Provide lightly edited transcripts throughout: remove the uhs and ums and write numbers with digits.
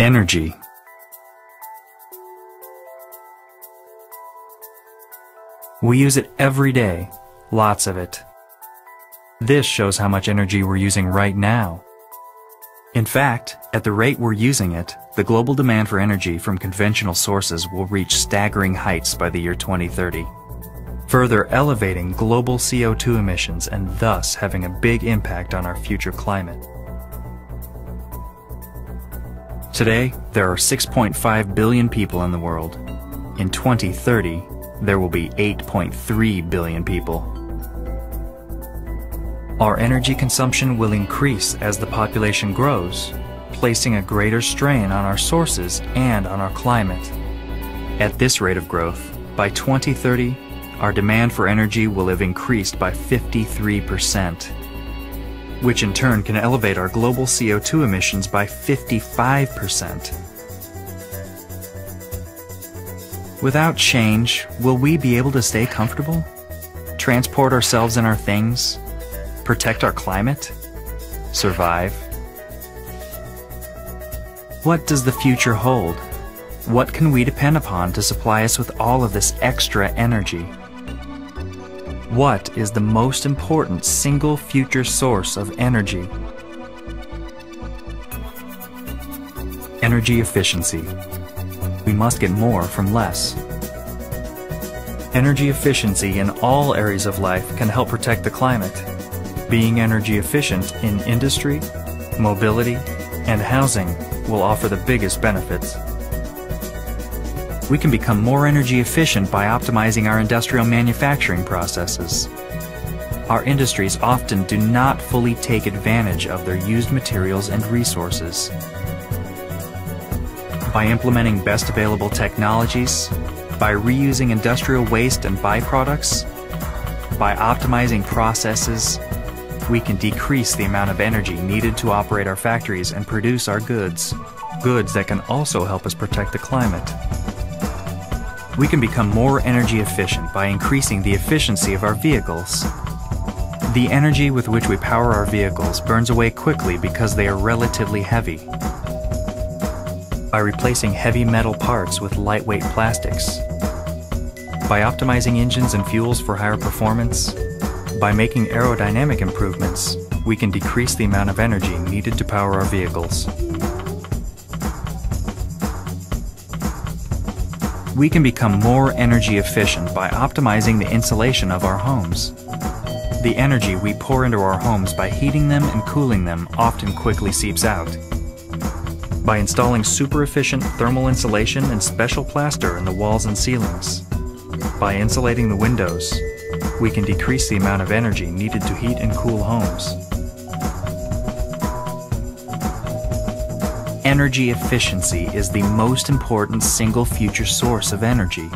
Energy. We use it every day, lots of it. This shows how much energy we're using right now. In fact, at the rate we're using it, the global demand for energy from conventional sources will reach staggering heights by the year 2030, further elevating global CO2 emissions and thus having a big impact on our future climate. Today, there are 6.5 billion people in the world. In 2030, there will be 8.3 billion people. Our energy consumption will increase as the population grows, placing a greater strain on our sources and on our climate. At this rate of growth, by 2030, our demand for energy will have increased by 53%, which in turn can elevate our global CO2 emissions by 55%. Without change, will we be able to stay comfortable? Transport ourselves and our things? Protect our climate? Survive? What does the future hold? What can we depend upon to supply us with all of this extra energy? What is the most important single future source of energy? Energy efficiency. We must get more from less. Energy efficiency in all areas of life can help protect the climate. Being energy efficient in industry, mobility, and housing will offer the biggest benefits. We can become more energy efficient by optimizing our industrial manufacturing processes. Our industries often do not fully take advantage of their used materials and resources. By implementing best available technologies, by reusing industrial waste and byproducts, by optimizing processes, we can decrease the amount of energy needed to operate our factories and produce our goods that can also help us protect the climate. We can become more energy efficient by increasing the efficiency of our vehicles. The energy with which we power our vehicles burns away quickly because they are relatively heavy. By replacing heavy metal parts with lightweight plastics, by optimizing engines and fuels for higher performance, by making aerodynamic improvements, we can decrease the amount of energy needed to power our vehicles. We can become more energy efficient by optimizing the insulation of our homes. The energy we pour into our homes by heating them and cooling them often quickly seeps out. By installing super efficient thermal insulation and special plaster in the walls and ceilings. By insulating the windows, we can decrease the amount of energy needed to heat and cool homes. Energy efficiency is the most important single future source of energy.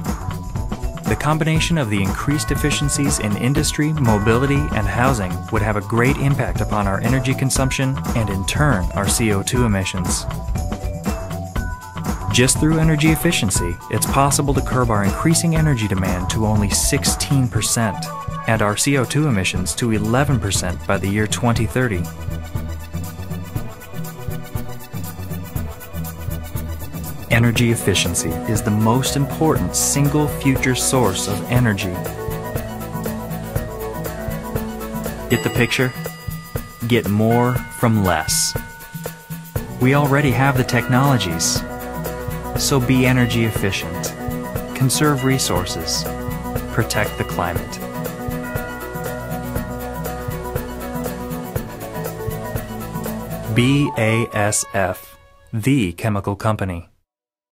The combination of the increased efficiencies in industry, mobility, and housing would have a great impact upon our energy consumption and in turn our CO2 emissions. Just through energy efficiency, it's possible to curb our increasing energy demand to only 16% and our CO2 emissions to 11% by the year 2030. Energy efficiency is the most important single future source of energy. Get the picture? Get more from less. We already have the technologies. So be energy efficient, conserve resources, protect the climate. BASF, the chemical company.